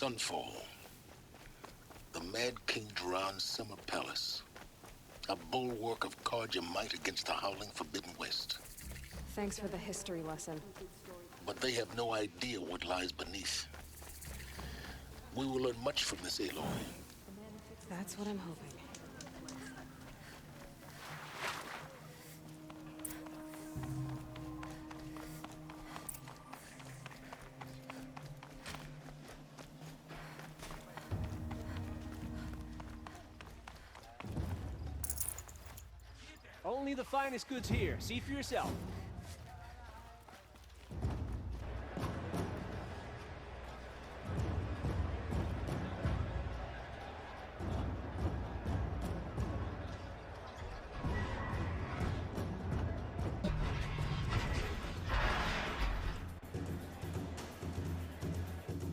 Sunfall. The Mad King Duran's summer palace. A bulwark of Carja might against the howling Forbidden West. Thanks for the history lesson. But they have no idea what lies beneath. We will learn much from this Aloy. That's what I'm hoping. Only the finest goods here. See for yourself.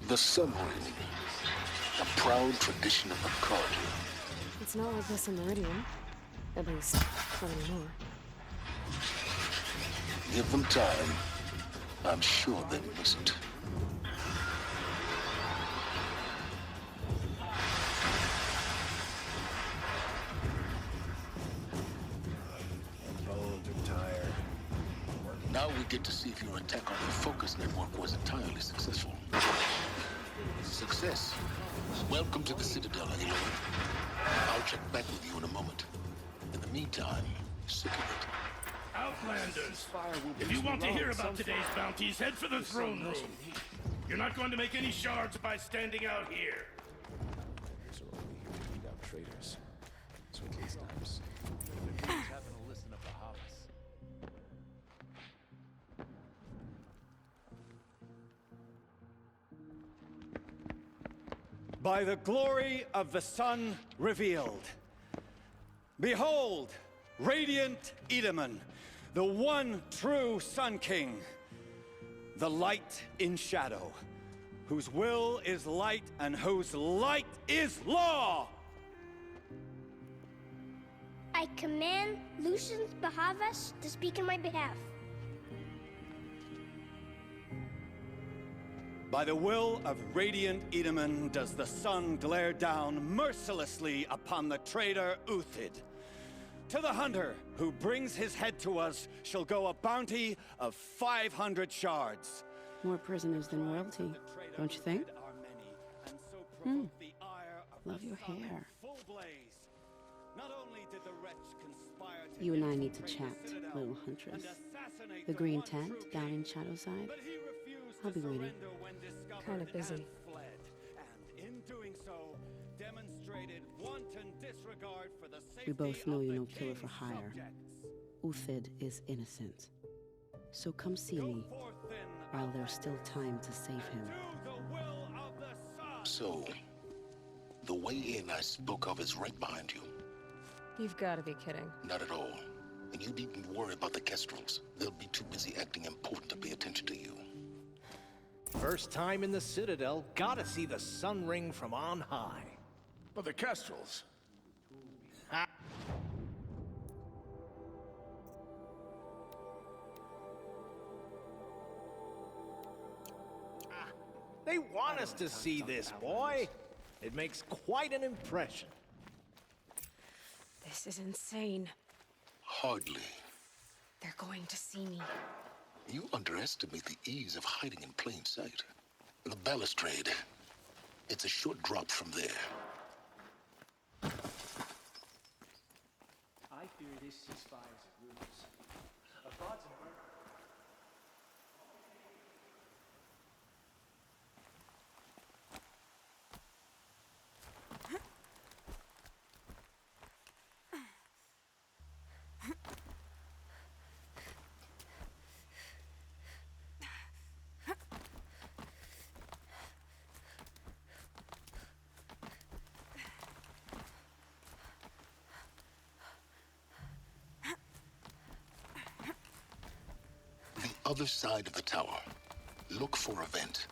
The Sun Ring. A proud tradition of the Carja. It's not like this in Meridian. At least, not anymore. Give them time. I'm sure they mustn't. My bones are tired. Now we get to see if your attack on the focus network was entirely successful. Success. Welcome to the Citadel, Aloy. I'll check back with you in a moment. In the meantime, secure it. Outlanders! If you want to hear about today's bounties, head for the throne room. You're not going to make any shards by standing out here. So are we here to weed out traitors? So at least times. Having to listen to Bahavas. By the glory of the sun revealed. Behold, radiant Edaman, the one true Sun King, the light in shadow, whose will is light and whose light is law! I command Lucian Bahavas to speak in my behalf. By the will of radiant Edaman does the sun glare down mercilessly upon the traitor Uthid. To the hunter who brings his head to us shall go a bounty of 500 shards. More prisoners than royalty, don't you think? Love your hair. You and I need to chat, little huntress. The green tent down in Shadowside. I'll be waiting. Kinda busy. And in doing so, demonstrated wanton disregard for the We both safety know of you're the no killer for king's hire. subjects. Uthid is innocent. So come see Go me forth then, while there's still time to save him. do the will of the sun. So, the way in I spoke of is right behind you. You've got to be kidding. Not at all. And you needn't worry about the Kestrels. They'll be too busy acting important to pay attention to you. First time in the Citadel, gotta see the sun ring from on high. But the Kestrels. They want us to see this, boy. It makes quite an impression. This is insane. Hardly. They're going to see me. You underestimate the ease of hiding in plain sight. The balustrade. It's a short drop from there. I fear this ceasefire's rumors. Of gods and earth. Other side of the tower. Look for a vent.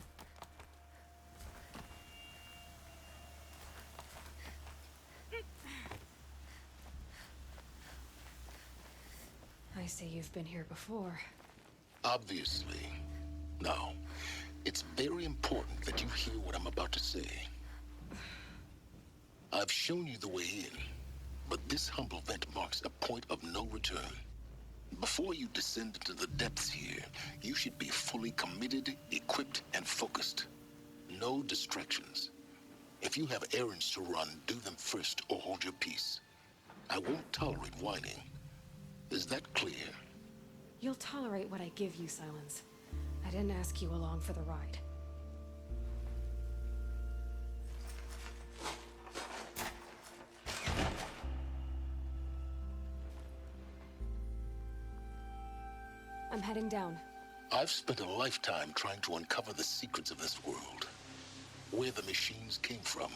I see you've been here before. Obviously. Now, It's very important that you hear what I'm about to say. I've shown you the way in, but this humble vent marks a point of no return. Before you descend into the depths here, you should be fully committed, equipped, and focused. No distractions. If you have errands to run, do them first or hold your peace. I won't tolerate whining. Is that clear? You'll tolerate what I give you, Silence. I didn't ask you along for the ride. I'm heading down. I've spent a lifetime trying to uncover the secrets of this world. Where the machines came from.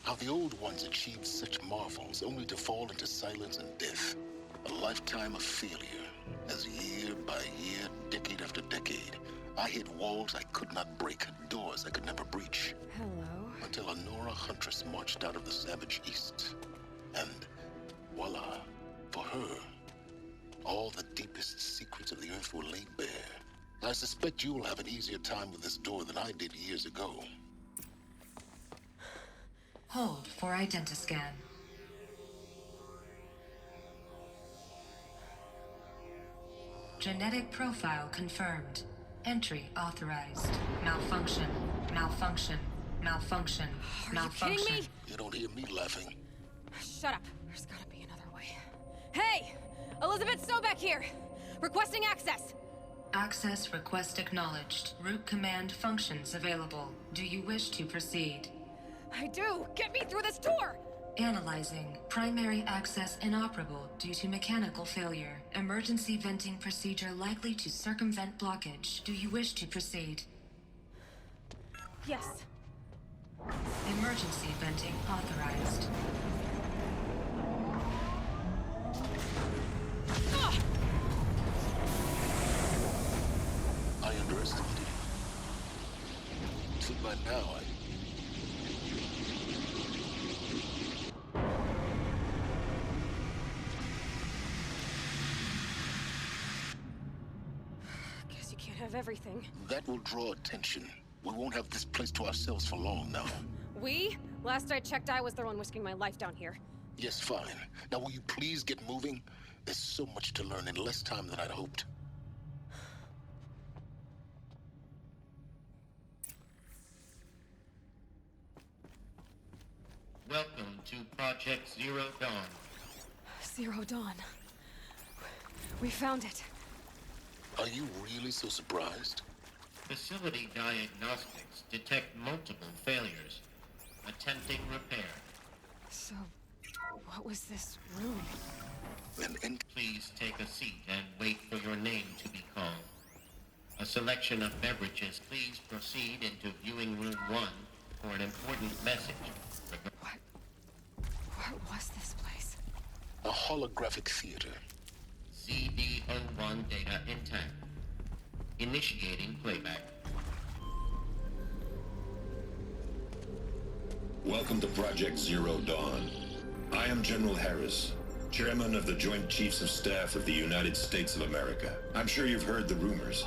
How the old ones achieved such marvels only to fall into silence and death. A lifetime of failure, as year by year, decade after decade, I hit walls I could not break, doors I could never breach. Hello. Until a Nora huntress marched out of the savage east. And voila, for her, all the deepest secrets of the earth were laid bare. I suspect you will have an easier time with this door than I did years ago. Hold for identiscan. Genetic profile confirmed. Entry authorized. Malfunction. Malfunction. Malfunction. Malfunction. Are you kidding me? You don't hear me laughing. Shut up. There's gotta be another way. Hey! Elizabeth Sobek here! Requesting access! Access request acknowledged. Root command functions available. Do you wish to proceed? I do! Get me through this door! Analyzing. Primary access inoperable due to mechanical failure. Emergency venting procedure likely to circumvent blockage. Do you wish to proceed? Yes. Emergency venting authorized. I underestimated you. See, by now, Guess you can't have everything. That will draw attention. We won't have this place to ourselves for long now. We? Last I checked, I was the one risking my life down here. Yes, fine. Now will you please get moving? There's so much to learn in less time than I'd hoped. Welcome to Project Zero Dawn. Zero Dawn. We found it. Are you really so surprised? Facility diagnostics detect multiple failures. Attempting repair. So, what was this room? Please take a seat and wait for your name to be called. A selection of beverages. Please proceed into viewing room 1 for an important message. What was this place? A holographic theater. CD01 data intact. Initiating playback. Welcome to Project Zero Dawn. I am General Harris, Chairman of the Joint Chiefs of Staff of the United States of America. I'm sure you've heard the rumors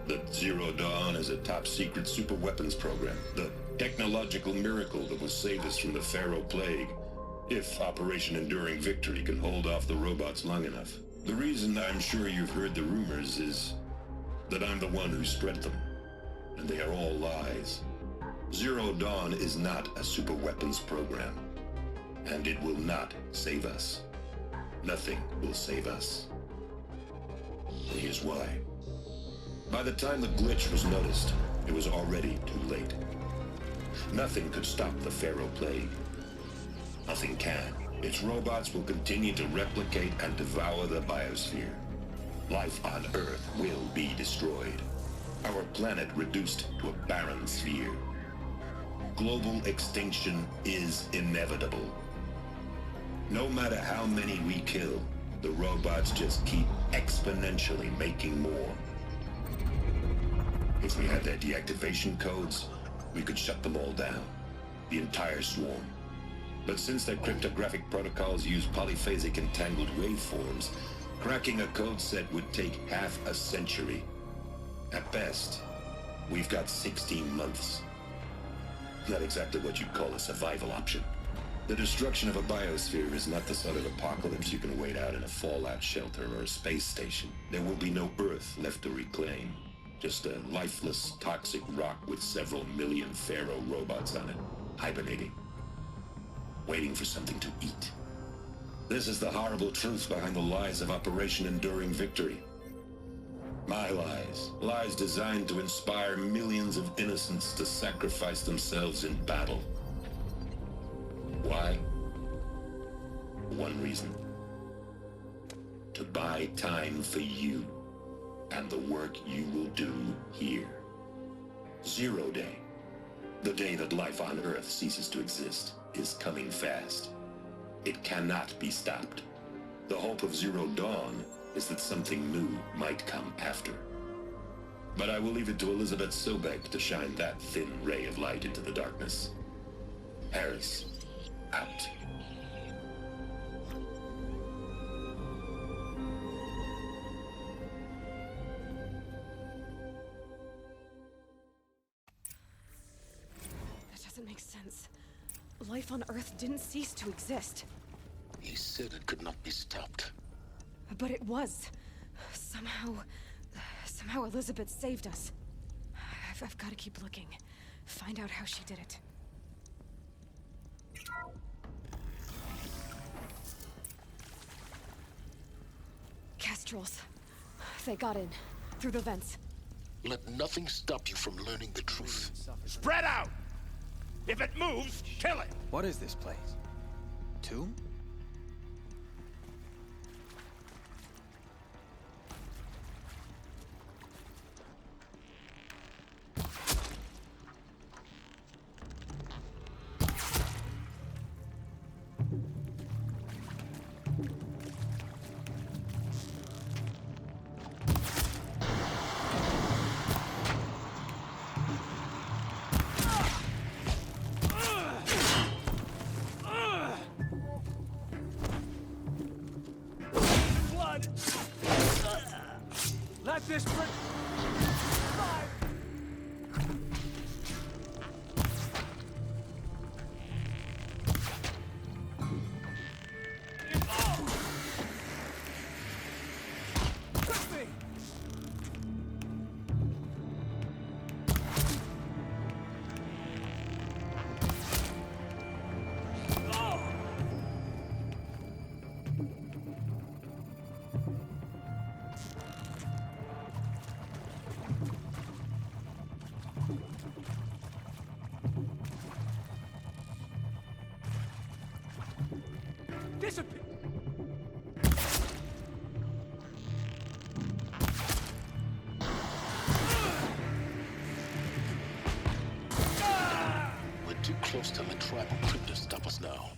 that Zero Dawn is a top-secret superweapons program, the technological miracle that will save us from the Pharaoh Plague, if Operation Enduring Victory can hold off the robots long enough. The reason I'm sure you've heard the rumors is that I'm the one who spread them, and they are all lies. Zero Dawn is not a superweapons program, and it will not save us. Nothing will save us. And here's why. By the time the glitch was noticed, it was already too late. Nothing could stop the Pharaoh Plague. Nothing can. Its robots will continue to replicate and devour the biosphere. Life on Earth will be destroyed. Our planet reduced to a barren sphere. Global extinction is inevitable. No matter how many we kill, the robots just keep exponentially making more. If we had their deactivation codes, we could shut them all down. The entire swarm. But since their cryptographic protocols use polyphasic entangled waveforms, cracking a code set would take half a century. At best, We've got 16 months. Not exactly what you'd call a survival option. The destruction of a biosphere is not the sort of apocalypse you can wait out in a fallout shelter or a space station. There will be no Earth left to reclaim. Just a lifeless, toxic rock with several million Pharaoh robots on it, hibernating. Waiting for something to eat. This is the horrible truth behind the lies of Operation Enduring Victory. My lies. Lies designed to inspire millions of innocents to sacrifice themselves in battle. Why? One reason. To buy time for you and the work you will do here. Zero Day, the day that life on Earth ceases to exist, is coming fast. It cannot be stopped. The hope of Zero Dawn is that something new might come after. But I will leave it to Elizabeth Sobek to shine that thin ray of light into the darkness. Harris, out. That doesn't make sense. Life on Earth didn't cease to exist. He said it could not be stopped. But it was. Somehow Elizabeth saved us. I've got to keep looking. Find out how she did it. Kestrels. They got in. Through the vents. Let nothing stop you from learning the truth. Spread out! If it moves, kill it! What is this place? Tomb? Let this bridge... Disappear! We're too close to the tribal crypt to stop us now.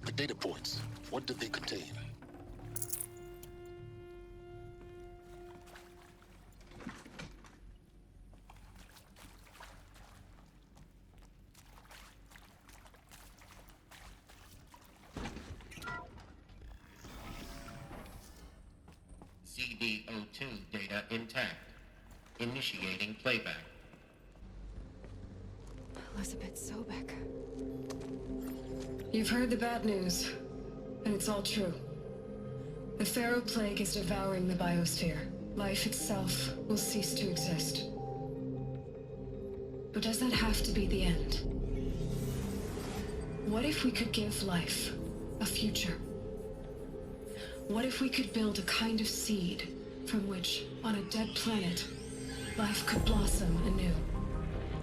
The data points, what did they contain? CD02 data intact. Initiating playback. Elizabeth Sobek. You've heard the bad news, and it's all true. The Pharaoh Plague is devouring the biosphere. Life itself will cease to exist. But does that have to be the end? What if we could give life a future? What if we could build a kind of seed from which, on a dead planet, life could blossom anew?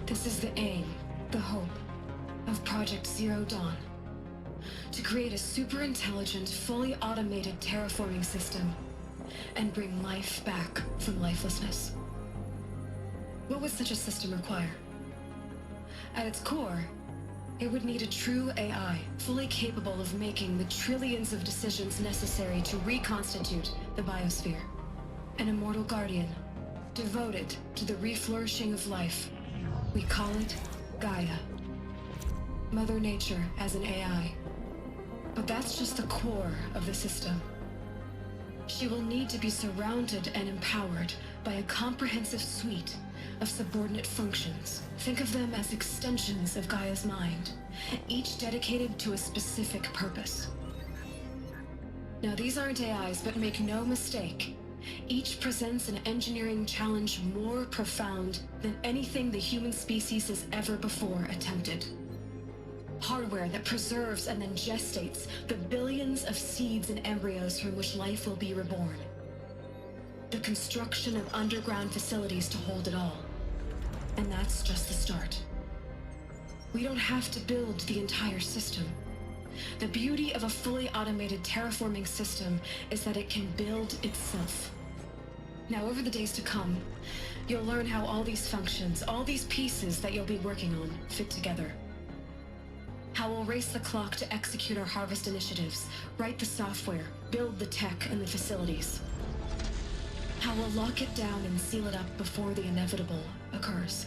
This is the aim, the hope, of Project Zero Dawn. To create a super-intelligent, fully automated terraforming system and bring life back from lifelessness. What would such a system require? At its core, it would need a true AI, fully capable of making the trillions of decisions necessary to reconstitute the biosphere. An immortal guardian, devoted to the reflourishing of life. We call it Gaia. Mother Nature as an AI. But that's just the core of the system. She will need to be surrounded and empowered by a comprehensive suite of subordinate functions. Think of them as extensions of Gaia's mind, each dedicated to a specific purpose. Now, these aren't AIs, but make no mistake, each presents an engineering challenge more profound than anything the human species has ever before attempted. Hardware that preserves and then gestates the billions of seeds and embryos from which life will be reborn. The construction of underground facilities to hold it all. And that's just the start. We don't have to build the entire system. The beauty of a fully automated terraforming system is that it can build itself. Now, over the days to come, you'll learn how all these functions, all these pieces that you'll be working on, fit together. How we'll race the clock to execute our harvest initiatives, write the software, build the tech and the facilities. How we'll lock it down and seal it up before the inevitable occurs.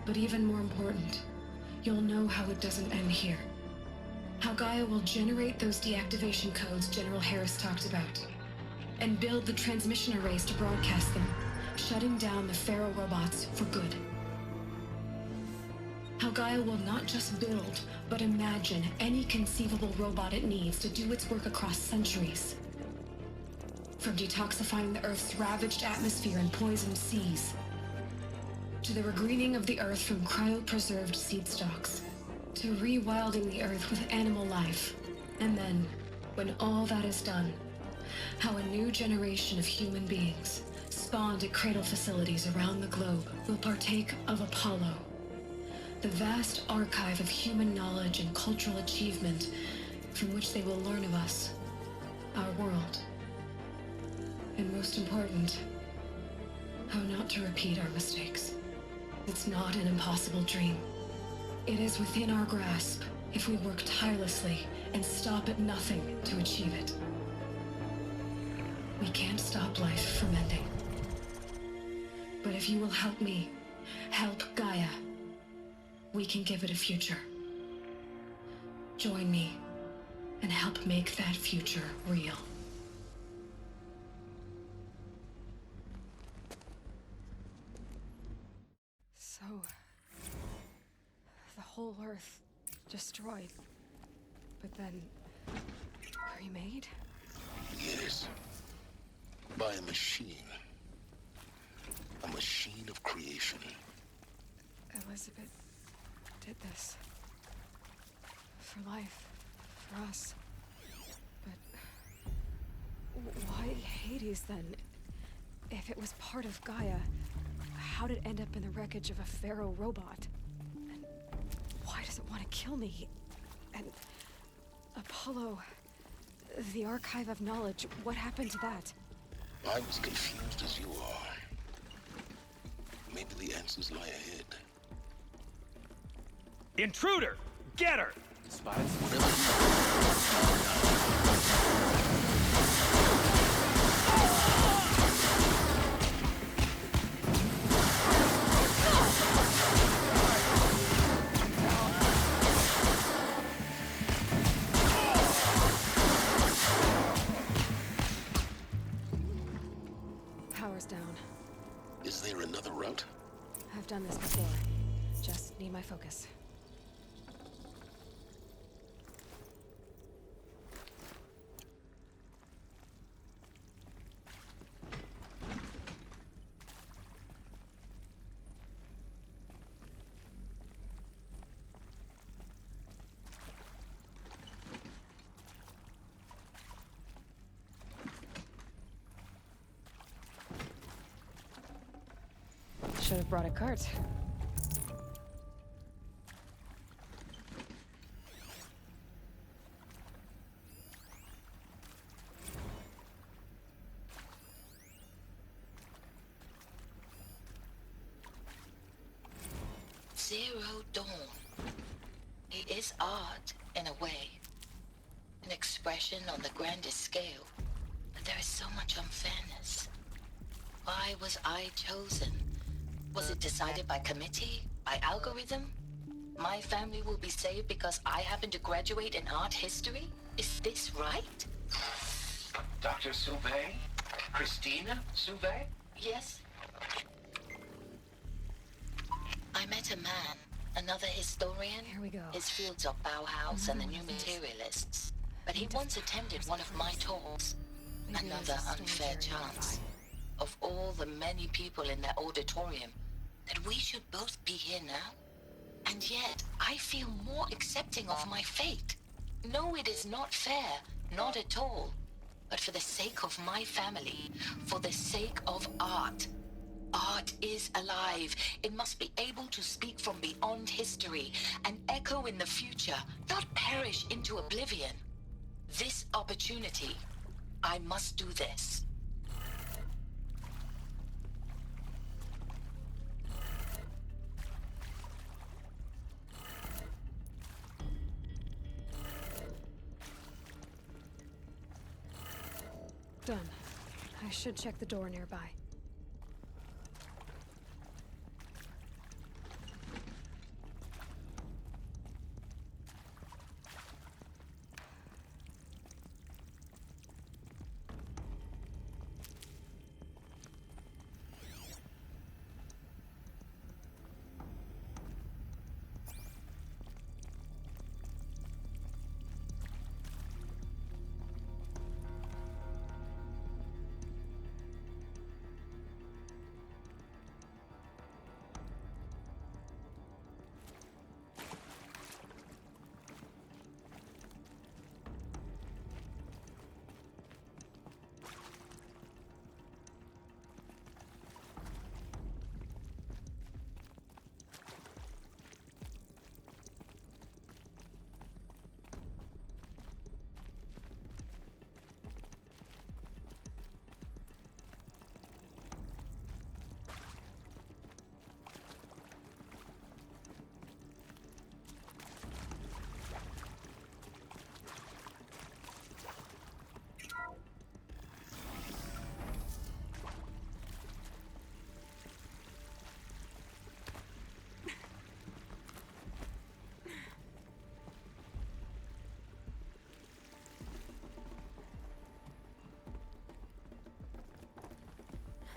But even more important, you'll know how it doesn't end here. How Gaia will generate those deactivation codes General Harris talked about, and build the transmission arrays to broadcast them, shutting down the Pharaoh robots for good. How Gaia will not just build, but imagine any conceivable robot it needs to do its work across centuries. From detoxifying the Earth's ravaged atmosphere and poisoned seas, to the regreening of the Earth from cryopreserved seed stalks, to rewilding the Earth with animal life. And then, when all that is done, how a new generation of human beings, spawned at cradle facilities around the globe, will partake of Apollo, the vast archive of human knowledge and cultural achievement from which they will learn of us, our world. And most important, how not to repeat our mistakes. It's not an impossible dream. It is within our grasp if we work tirelessly and stop at nothing to achieve it. We can't stop life from ending. But if you will help me, help Gaia, we can give it a future. Join me and help make that future real. So, the whole Earth destroyed, but then remade? Yes. By a machine. A machine of creation. Elizabeth did this. For life. For us. But why Hades then? If it was part of Gaia, how did it end up in the wreckage of a Pharaoh robot? And why does it want to kill me? And Apollo, the archive of knowledge, what happened to that? I was confused as you are. Maybe the answers lie ahead. Intruder! Get her! Power's down. Is there another route? I've done this before. Just need my focus. Should have brought a cart. Zero Dawn. It is art, in a way. An expression on the grandest scale. But there is so much unfairness. Why was I chosen? Was it decided by committee? By algorithm? My family will be saved because I happen to graduate in art history? Is this right? Dr. Sauvé? Christina Sauvé? Yes? I met a man, another historian. Here we go. His fields are Bauhaus and the New Materialists. But he once attended one of my talks. Another unfair chance. Of all the many people in that auditorium, that we should both be here now. And yet, I feel more accepting of my fate. No, it is not fair, not at all. But for the sake of my family, for the sake of art. Art is alive. It must be able to speak from beyond history and echo in the future, not perish into oblivion. This opportunity, I must do this. Done. I should check the door nearby.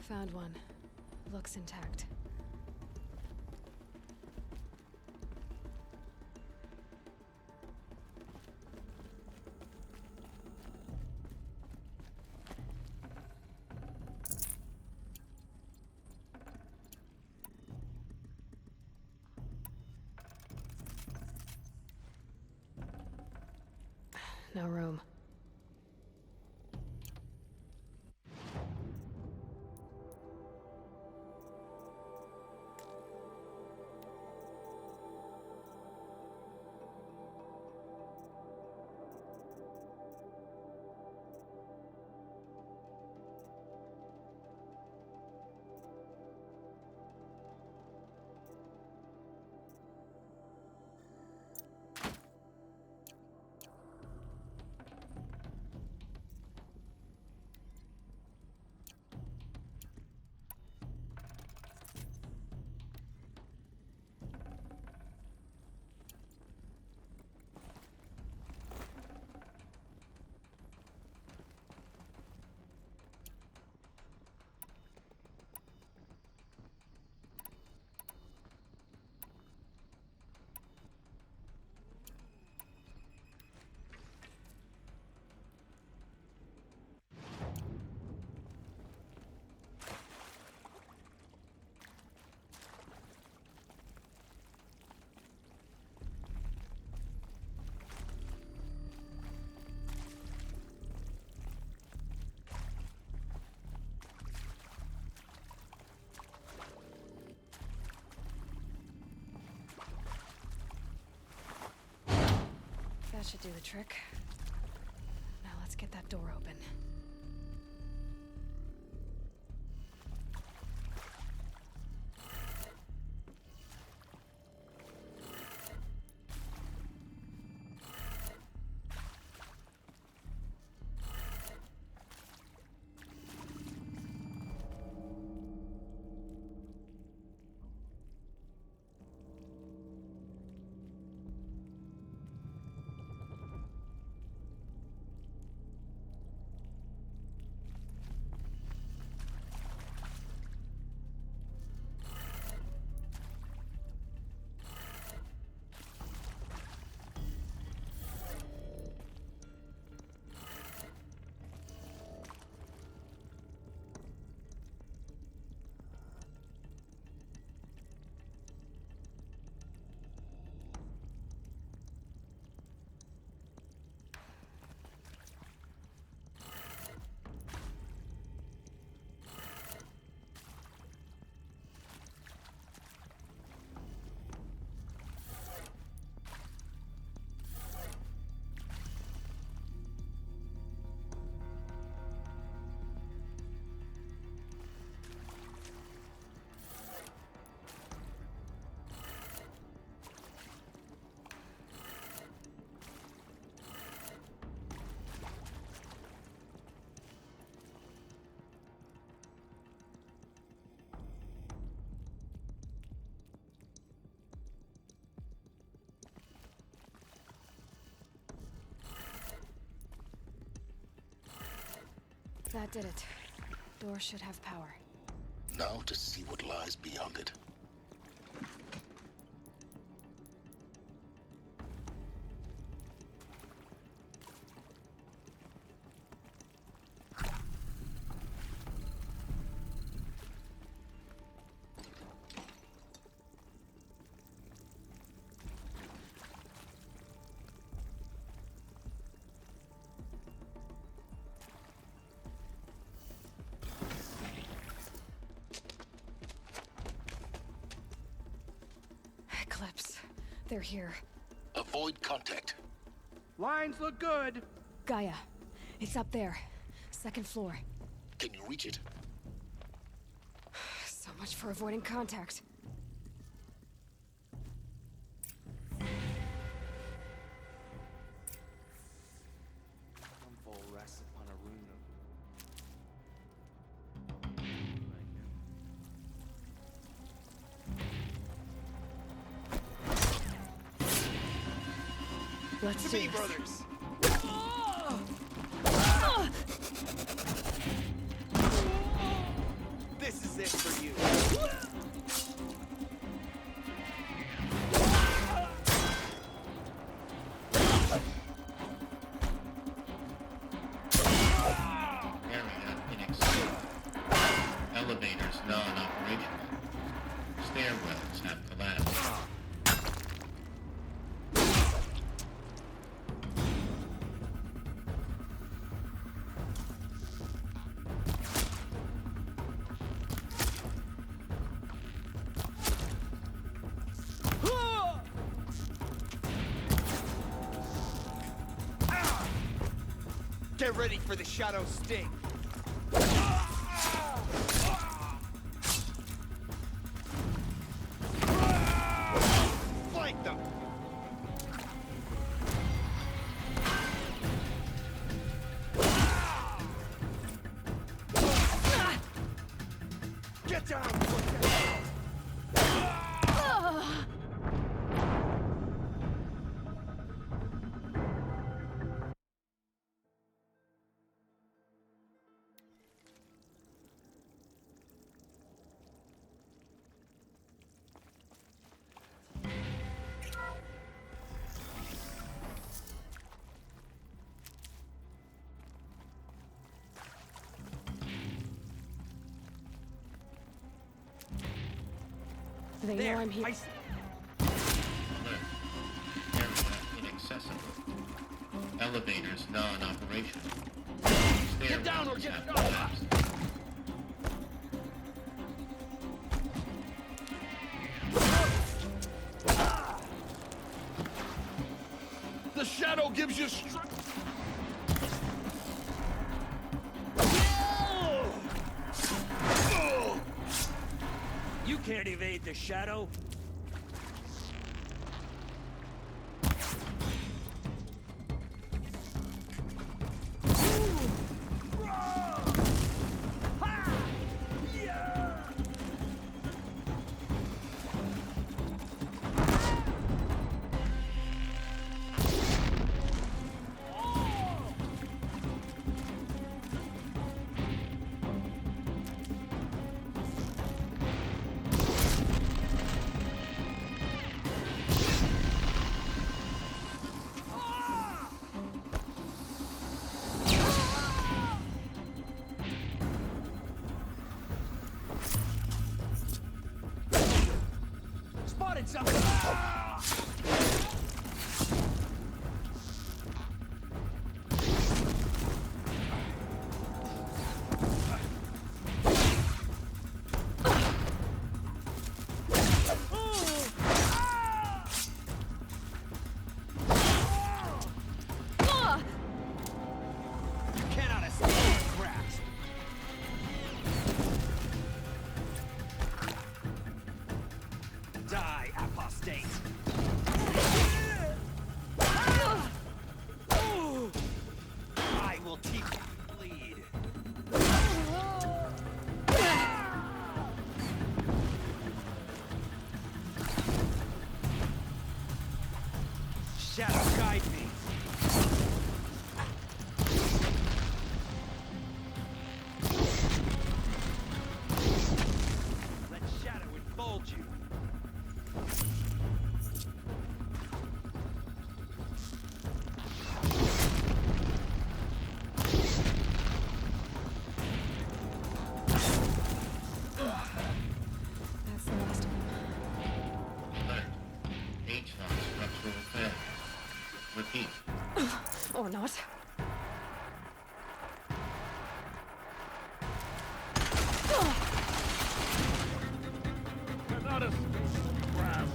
Found one. Looks intact. No room. That should do the trick. Now let's get that door open. That did it. Door should have power. Now to see what lies beyond it. Eclipse. They're here. Avoid contact. Lines look good. Gaia. It's up there. Second floor. Can you reach it? So much for avoiding contact. rests upon a rune of... Let's To do me, this. brothers! This is it for you. Area inaccessible. Elevators non-operational. Stairwells have collapsed. Get ready for the shadow sting. Flank them. Get down. They know I'm here. Alert. Area inaccessible. Elevators non-operational. Get down or Stairwells get have shot. collapsed. The shadow gives you strength. You can't evade the shadow. Spotted something! You cannot escape my grasp! Die, apostate! I will teach you to bleed. Shadow, guide me. not. They're not a grab.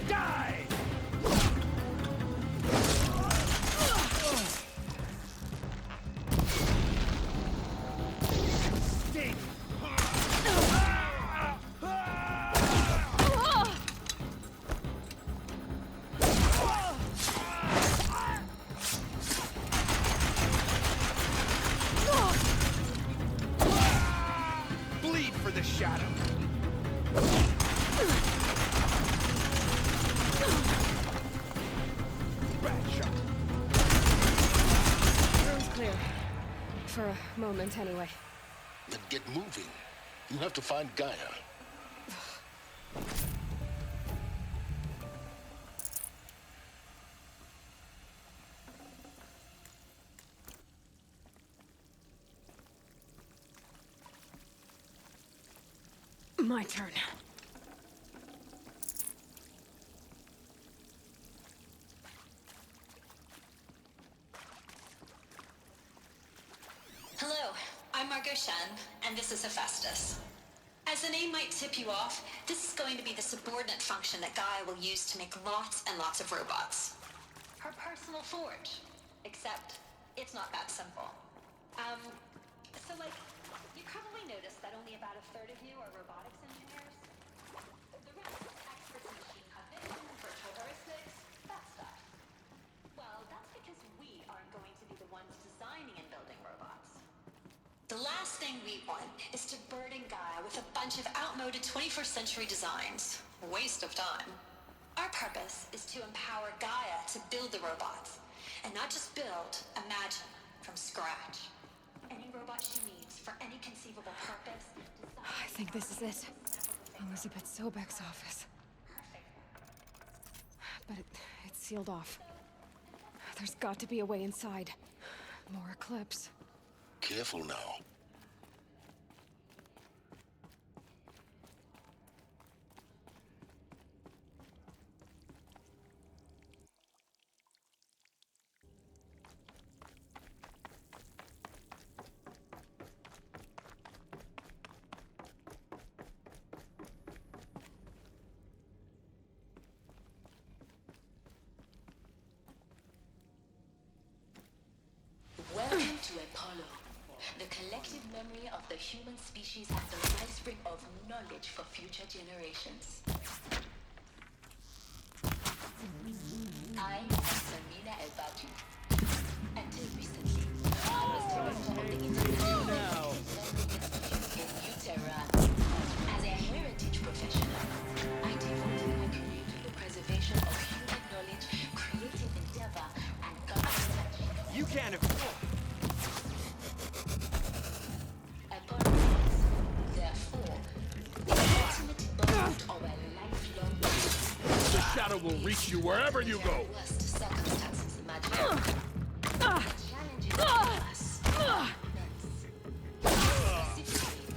Die! Stink! Bleed for the shadow. Rat shot. Room's clear. For a moment, anyway. Then get moving. You have to find Gaia. My turn. Hello, I'm Margot Shen, and this is Hephaestus. As the name might tip you off, this is going to be the subordinate function that Gaia will use to make lots and lots of robots. Her personal forge. Except, it's not that simple. You probably noticed that only about a third of you are robotics engineers. The rest are experts in machine cognition, virtual heuristics, that stuff. Well, that's because we aren't going to be the ones designing and building robots. The last thing we want is to burden Gaia with a bunch of outmoded 21st century designs. Waste of time. Our purpose is to empower Gaia to build the robots. And not just build, imagine, from scratch. Any robot she needs for any conceivable purpose. I think this is it. Elizabeth Sobek's office. But it's sealed off. There's got to be a way inside. More Eclipse. Careful now. Welcome to Apollo, the collective memory of the human species and the wellspring of knowledge for future generations. I am Samina Elbatu. Until recently, I was director of the International in New Tehran. As a heritage professional, I devoted my career to the preservation of human knowledge, creative endeavor, and government achievement. You can't afford. Therefore, the ultimate bond of a lifelong The shadow will reach you wherever you go. worst circumstances imaginable. The challenges of us are immense. Specifically,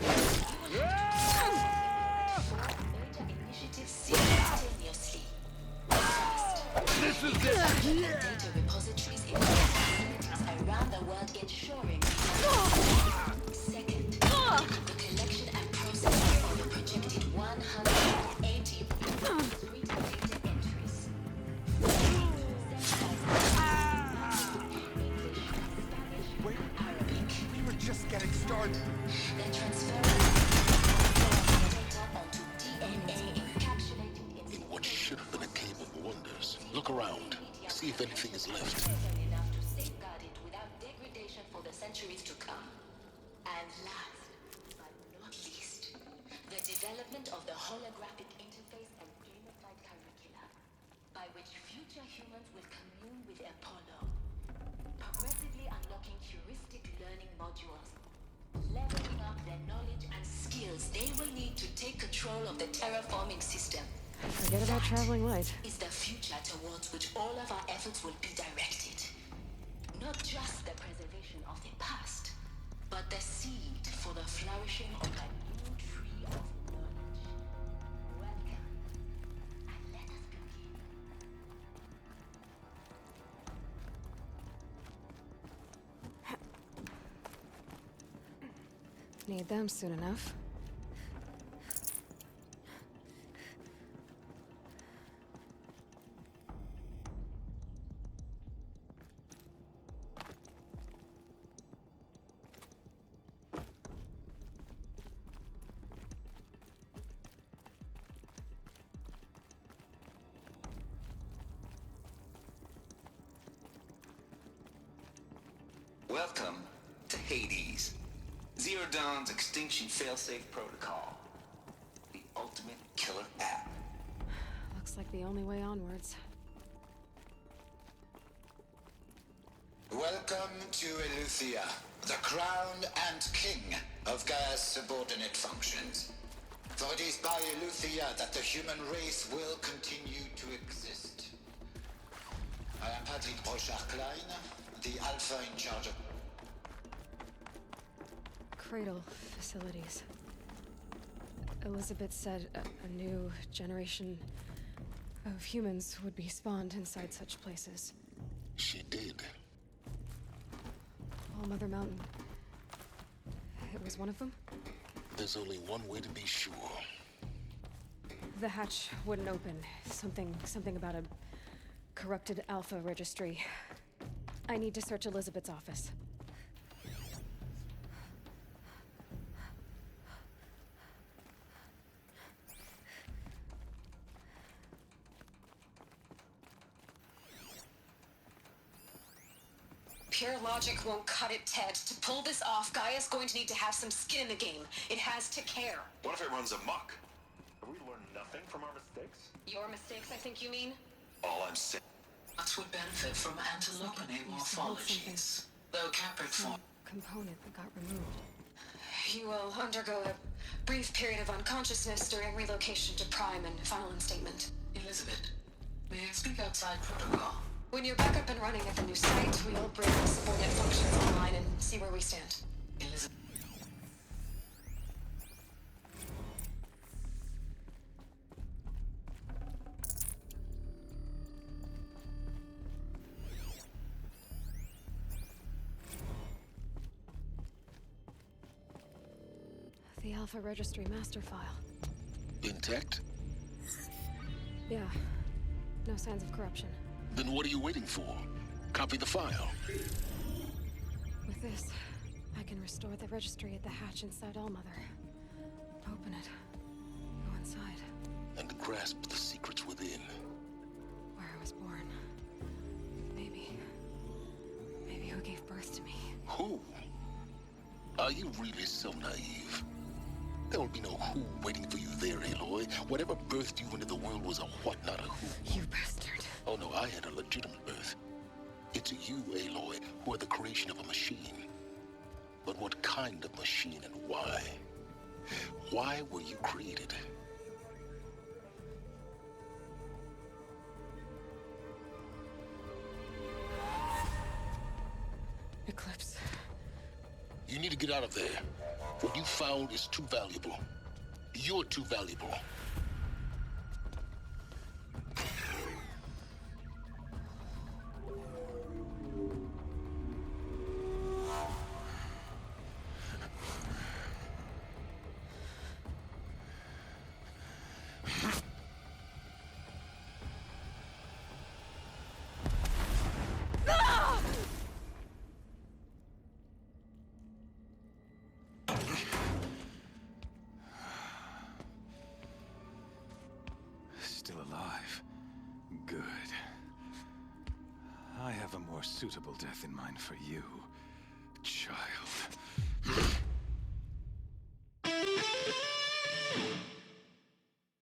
you will have to 4 major initiatives simultaneously. First, This is it. data repositories in facilities around the world ensuring second, the collection and processing of the projected 180 street data entries. Wait, Arabic. we were just getting started. Then transferring data onto DNA encapsulated in What should have been a cave of wonders. Look around. See if anything is left. enough to safeguard it without degradation for the centuries to come. And last, but not least, the development of the holographic interface and gamified curricula, by which future humans will commune with Apollo, progressively unlocking heuristic learning modules, leveling up their knowledge and skills they will need to take control of the terraforming system. Forget about traveling light. Is the future towards which all of our efforts will be directed. Not just the preservation of the past, but the seed for the flourishing of a new tree of knowledge. Need them soon enough. Welcome to Hades. Zero Dawn's extinction failsafe protocol. The ultimate killer app. Looks like the only way onwards. Welcome to Eleuthia, the crown and king of Gaia's subordinate functions. For it is by Eleuthia that the human race will continue to exist. I am Patrick Brochard-Klein, the Alpha in charge of... Cradle facilities. Elizabeth said a new generation of humans would be spawned inside such places. She did. All Mother Mountain. It was one of them? There's only one way to be sure. The hatch wouldn't open. Something about a corrupted Alpha registry. I need to search Elizabeth's office. Pure logic won't cut it, Ted. To pull this off, Gaia's going to need to have some skin in the game. It has to care. What if it runs amok? Have we learned nothing from our mistakes? Your mistakes, I think you mean? All I'm saying... Us would benefit from antilopenate morphologies, though Capricorn component that got removed. You will undergo a brief period of unconsciousness during relocation to Prime and final instatement. Elizabeth, may I speak outside protocol? When you're back up and running at the new site, we'll bring the subordinate functions online and see where we stand. Elizabeth. The Alpha Registry master file. Intact? Yeah. No signs of corruption. Then what are you waiting for? Copy the file. With this, I can restore the registry at the hatch inside Allmother. Open it. Go inside. And grasp the secrets within. Where I was born. Maybe who gave birth to me. Who? Are you really so naive? There will be no who waiting for you there, Aloy. Whatever birthed you into the world was a what, not a who. You bastard. Oh no, I had a legitimate birth. It's you, Aloy, who are the creation of a machine. But what kind of machine and why? Why were you created? Eclipse. You need to get out of there. What you found is too valuable. You're too valuable. Still alive. Good. I have a more suitable death in mind for you, child.